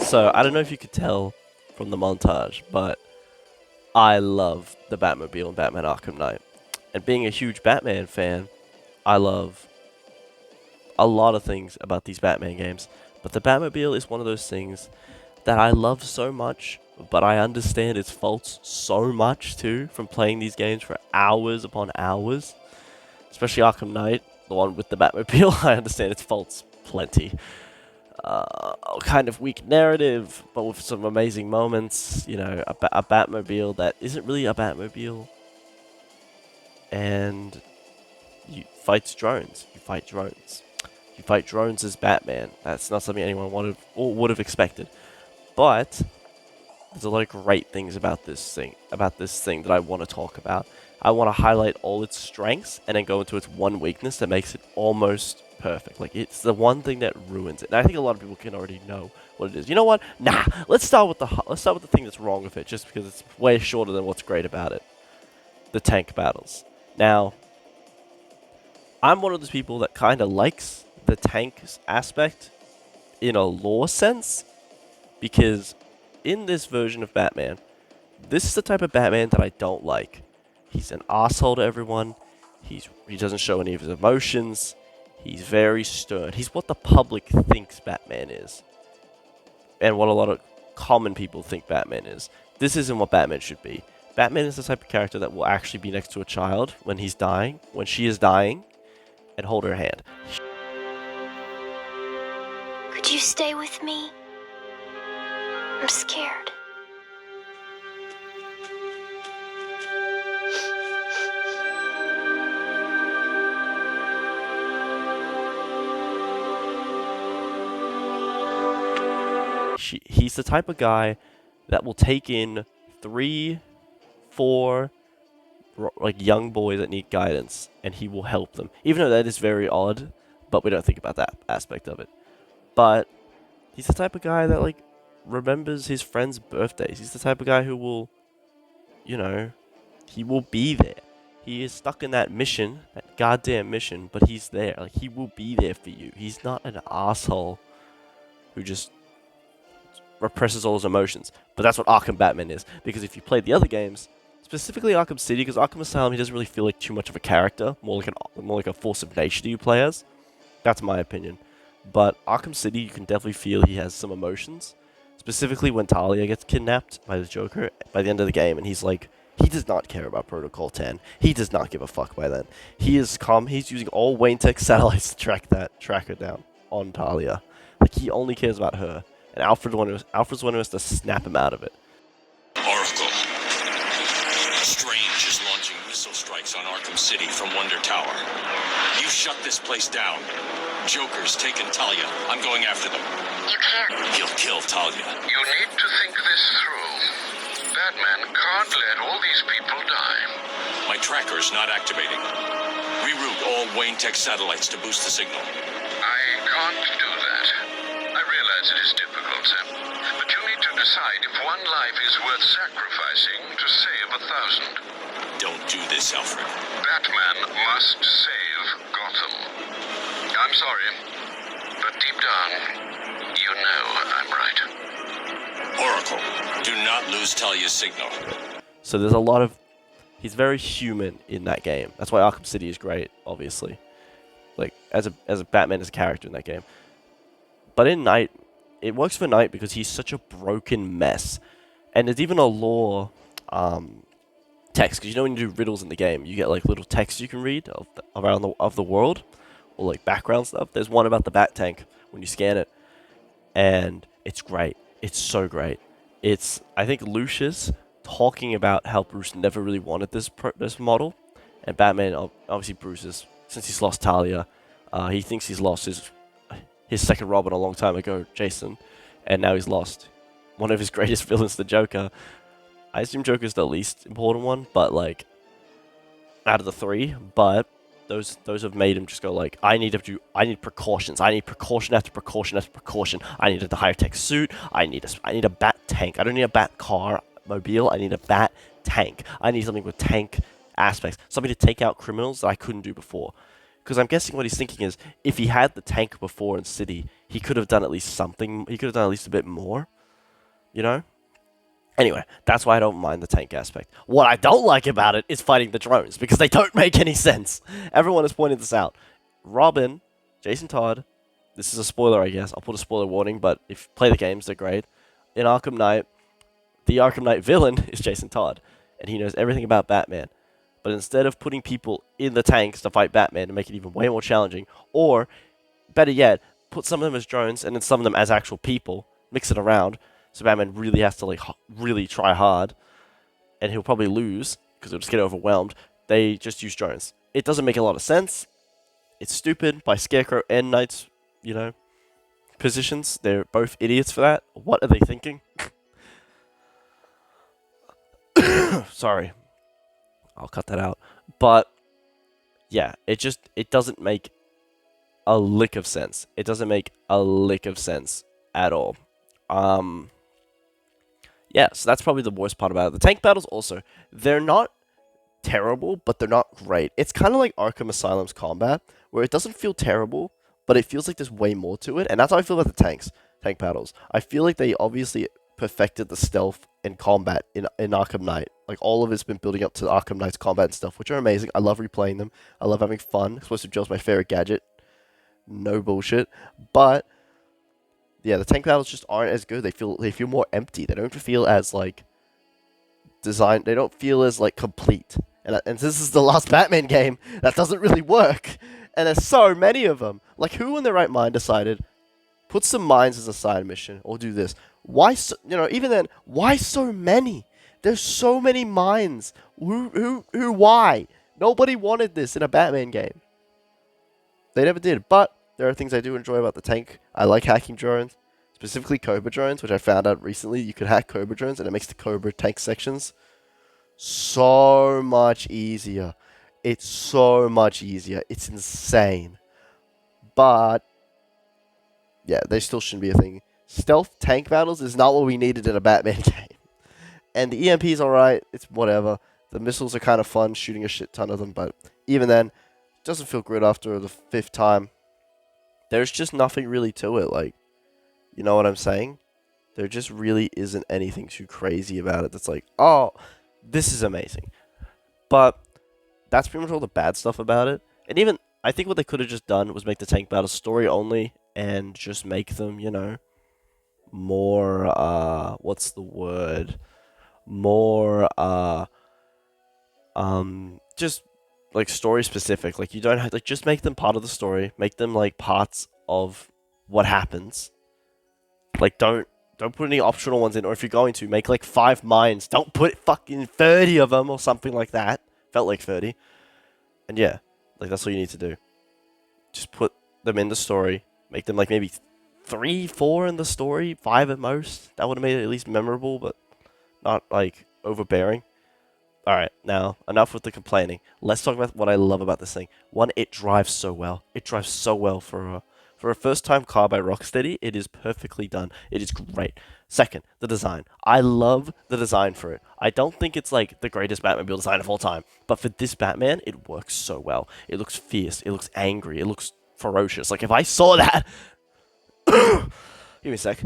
So, I don't know if you could tell from the montage, but I love the Batmobile in Batman Arkham Knight. And being a huge Batman fan, I love a lot of things about these Batman games. But the Batmobile is one of those things that I love so much, but I understand its faults so much too from playing these games for hours upon hours. Especially Arkham Knight, the one with the Batmobile, I understand its faults plenty. Kind of weak narrative, but with some amazing moments. You know, a Batmobile that isn't really a Batmobile, and you fights drones. You fight drones. You fight drones as Batman. That's not something anyone wanted or would have expected. But there's a lot of great things about this thing that I want to talk about. I want to highlight all its strengths and then go into its one weakness that makes it almost perfect. Like, it's the one thing that ruins it. And I think a lot of people can already know what it is. You know what? Nah, let's start with the thing that's wrong with it, just because it's way shorter than what's great about it. The tank battles. Now, I'm one of those people that kind of likes the tanks aspect in a lore sense, because in this version of Batman, this is the type of Batman that I don't like. He's an asshole to everyone. He doesn't show any of his emotions. He's very stern. He's what the public thinks Batman is, and what a lot of common people think Batman is. This isn't what Batman should be. Batman is the type of character that will actually be next to a child when he's dying, when she is dying, and hold her hand. Could you stay with me? I'm scared. He's the type of guy that will take in 3, 4 like young boys that need guidance, and he will help them. Even though that is very odd, but we don't think about that aspect of it. But he's the type of guy that, like, remembers his friends' birthdays. He's the type of guy who will, you know, he will be there. He is stuck in that mission, that goddamn mission, but he's there. Like, he will be there for you. He's not an asshole who just represses all his emotions. But that's what Arkham Batman is. Because if you play the other games, specifically Arkham City, because Arkham Asylum, he doesn't really feel like too much of a character, more like a force of nature to you play as. That's my opinion. But Arkham City, you can definitely feel he has some emotions. Specifically when Talia gets kidnapped by the Joker by the end of the game, and he's like, he does not care about Protocol 10. He does not give a fuck by then. He is calm. He's using all Wayne Tech satellites to track her down on Talia. Like, he only cares about her. And Alfred's one who has to snap him out of it. Oracle. Strange is launching missile strikes on Arkham City from Wonder Tower. You shut this place down. Joker's taken Talia. I'm going after them. You can't. He'll kill Talia. You need to think this through. Batman can't let all these people die. My tracker's not activating. Reroute all Wayne Tech satellites to boost the signal. I can't do that. I realize it is difficult, Sam. But you need to decide if one life is worth sacrificing to save 1,000. Don't do this, Alfred. Batman must save Gotham. I'm sorry, but deep down, you know I'm right. Oracle, do not lose Talia's signal. So there's a lot of... He's very human in that game. That's why Arkham City is great, obviously. Like, as a Batman as a character in that game. But in Knight, it works for Knight because he's such a broken mess. And there's even a lore text. Because you know when you do riddles in the game, you get like little text you can read of the world. Or like background stuff. There's one about the Bat Tank when you scan it. And it's great. It's so great. It's, I think, Lucius talking about how Bruce never really wanted this model. And Batman, obviously Bruce since he's lost Talia, he thinks he's lost his second Robin a long time ago, Jason. And now he's lost one of his greatest villains, the Joker. I assume Joker's the least important one, but like, out of the 3, but those have made him just go like, I need precautions. I need precaution after precaution after precaution. I need a higher tech suit. I need a bat tank. I don't need a bat car mobile. I need a bat tank. I need something with tank aspects. Something to take out criminals that I couldn't do before. Because I'm guessing what he's thinking is, if he had the tank before in City, he could have done at least something. He could have done at least a bit more. you know? Anyway, that's why I don't mind the tank aspect. What I don't like about it is fighting the drones, because they don't make any sense. Everyone has pointed this out. Robin, Jason Todd, this is a spoiler, I guess. I'll put a spoiler warning, but if you play the games, they're great. In Arkham Knight, the Arkham Knight villain is Jason Todd, and he knows everything about Batman. But instead of putting people in the tanks to fight Batman and make it even way more challenging, or, better yet, put some of them as drones and then some of them as actual people, mix it around, so Batman really has to like really try hard, and he'll probably lose because he'll just get overwhelmed. They just use drones. It doesn't make a lot of sense. It's stupid by Scarecrow and Knight's, positions. They're both idiots for that. What are they thinking? Sorry, I'll cut that out. But yeah, it doesn't make a lick of sense. It doesn't make a lick of sense at all. Yeah, so that's probably the worst part about it. The tank battles also, they're not terrible, but they're not great. It's kind of like Arkham Asylum's combat, where it doesn't feel terrible, but it feels like there's way more to it, and that's how I feel about the tank battles. I feel like they obviously perfected the stealth and combat in Arkham Knight. Like, all of it's been building up to Arkham Knight's combat and stuff, which are amazing. I love replaying them. I love having fun. Explosive Gel is my favorite gadget. No bullshit. But yeah, the tank battles just aren't as good. They feel more empty. They don't feel as like designed. They don't feel as like complete. And this is the last Batman game that doesn't really work. And there's so many of them. Like, who in their right mind decided put some mines as a side mission or do this? Why so, even then, why so many? There's so many mines. Why? Nobody wanted this in a Batman game. They never did. But there are things I do enjoy about the tank. I like hacking drones, specifically Cobra drones, which I found out recently. You could hack Cobra drones, and it makes the Cobra tank sections so much easier. It's so much easier. It's insane. But yeah, they still shouldn't be a thing. Stealth tank battles is not what we needed in a Batman game. And the EMP is alright. It's whatever. The missiles are kind of fun, shooting a shit ton of them. But even then, it doesn't feel good after the 5th time. There's just nothing really to it. Like, you know what I'm saying? There just really isn't anything too crazy about it that's like, oh, this is amazing. But that's pretty much all the bad stuff about it. And even, I think what they could have just done was make the tank battles story only and just make them, more, what's the word? More, just like story specific. Like, you don't have, like, just make them part of the story. Make them like parts of what happens. Like, don't put any optional ones in, or if you're going to, make like 5 mines. Don't put fucking 30 of them or something like that. Felt like 30. And yeah, like, that's all you need to do. Just put them in the story. Make them like maybe 3, 4 in the story, 5 at most. That would have made it at least memorable, but not like overbearing. Alright, now, enough with the complaining. Let's talk about what I love about this thing. One, it drives so well. It drives so well for a first-time car by Rocksteady. It is perfectly done. It is great. Second, the design. I love the design for it. I don't think it's like the greatest Batmobile design of all time, but for this Batman, it works so well. It looks fierce. It looks angry. It looks ferocious. Like, if I saw that... Give me a sec.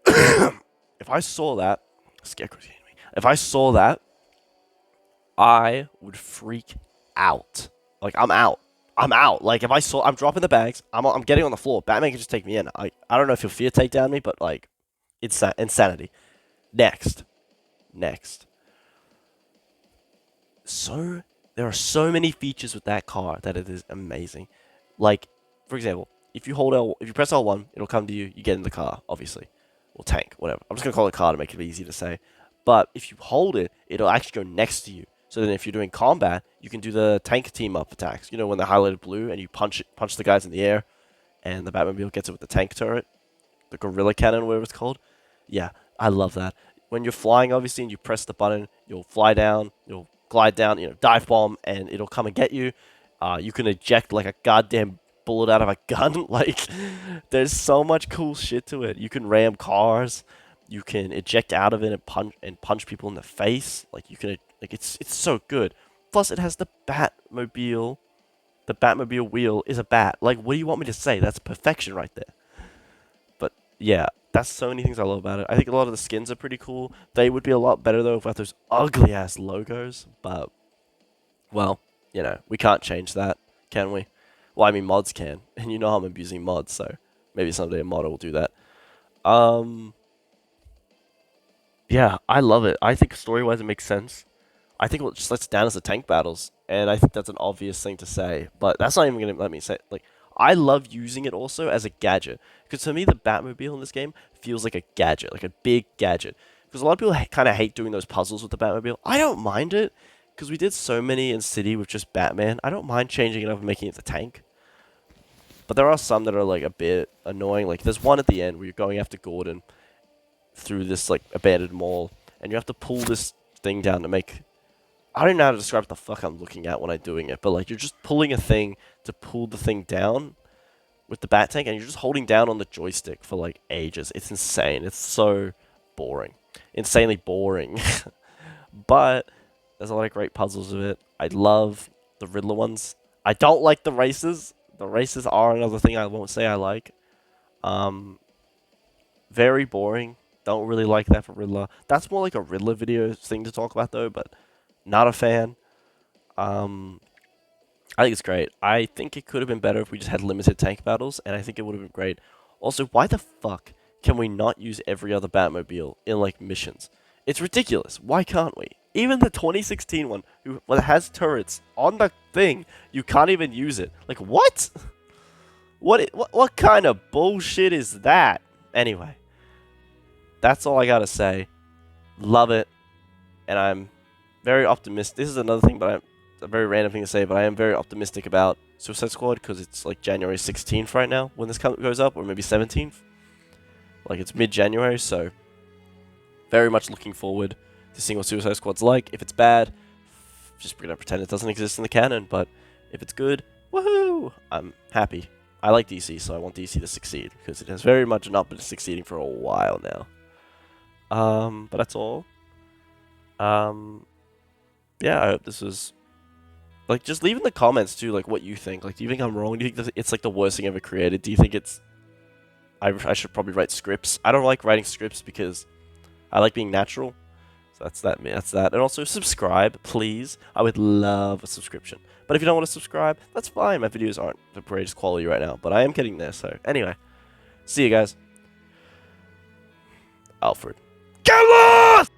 If I saw that... Scarecrow's hitting me. If I saw that, I would freak out. Like, I'm out. Like, if I saw... I'm dropping the bags. I'm getting on the floor. Batman can just take me in. I don't know if he'll fear takedown me, but, like, it's insanity. Next. So, there are so many features with that car that it is amazing. Like, for example, if you press L1, it'll come to you. You get in the car, obviously. Or tank, whatever. I'm just going to call it car to make it easy to say. But if you hold it, it'll actually go next to you. So then if you're doing combat, you can do the tank team-up attacks. You know, when they're highlighted blue and you punch the guys in the air, and the Batmobile gets it with the tank turret. The gorilla cannon, whatever it's called. Yeah, I love that. When you're flying, obviously, and you press the button, you'll fly down, you'll glide down, dive bomb, and it'll come and get you. You can eject like a goddamn bullet out of a gun. Like, there's so much cool shit to it. You can ram cars. You can eject out of it and punch people in the face. Like, you can, like, it's so good. Plus, it has the Batmobile. The Batmobile wheel is a bat. Like, what do you want me to say? That's perfection right there. But yeah, that's so many things I love about it. I think a lot of the skins are pretty cool. They would be a lot better though without those ugly ass logos. But well, you know, we can't change that, can we? Well, I mean, mods can, and you know I'm abusing mods, so maybe someday a modder will do that. Um, yeah, I love it. I think story-wise it makes sense. I think it just lets down as the tank battles, and I think that's an obvious thing to say, but that's not even gonna let me say it. Like, I love using it also as a gadget, because to me the Batmobile in this game feels like a gadget, like a big gadget. Because a lot of people kind of hate doing those puzzles with the Batmobile. I don't mind it, because we did so many in City with just Batman. I don't mind changing it up and making it the tank. But there are some that are like a bit annoying. Like there's one at the end where you're going after Gordon through this like abandoned mall, and you have to pull this thing down to make. I don't know how to describe what the fuck I'm looking at when I'm doing it, but like you're just pulling a thing to pull the thing down with the bat tank, and you're just holding down on the joystick for like ages. It's insane. It's so boring, insanely boring. But there's a lot of great puzzles of it. I love the Riddler ones. I don't like the races. The races are another thing I won't say I like. Um, very boring. Don't really like that for Riddler. That's more like a Riddler video thing to talk about though, but not a fan. I think it's great. I think it could have been better if we just had limited tank battles, and I think it would have been great. Also, why the fuck can we not use every other Batmobile in like missions? It's ridiculous. Why can't we? Even the 2016 one, who has turrets on the thing, you can't even use it. Like what? What kind of bullshit is that? Anyway, that's all I gotta say. Love it, and I'm very optimistic. This is another thing, but I'm a very random thing to say, but I am very optimistic about Suicide Squad because it's like January 16th right now when this goes up, or maybe 17th. Like it's mid-January, so very much looking forward to seeing what Suicide Squad's like. If it's bad, just gonna pretend it doesn't exist in the canon, but if it's good, woohoo! I'm happy. I like DC, so I want DC to succeed because it has very much not been succeeding for a while now. But that's all. Yeah, I hope this was like just leave in the comments too, like what you think. Like, do you think I'm wrong? Do you think it's like the worst thing ever created? Do you think it's I should probably write scripts? I don't like writing scripts because I like being natural. So that's that. That's that. And also subscribe, please. I would love a subscription. But if you don't want to subscribe, that's fine. My videos aren't the greatest quality right now, but I am getting there. So anyway, see you guys. Alfred. Get lost!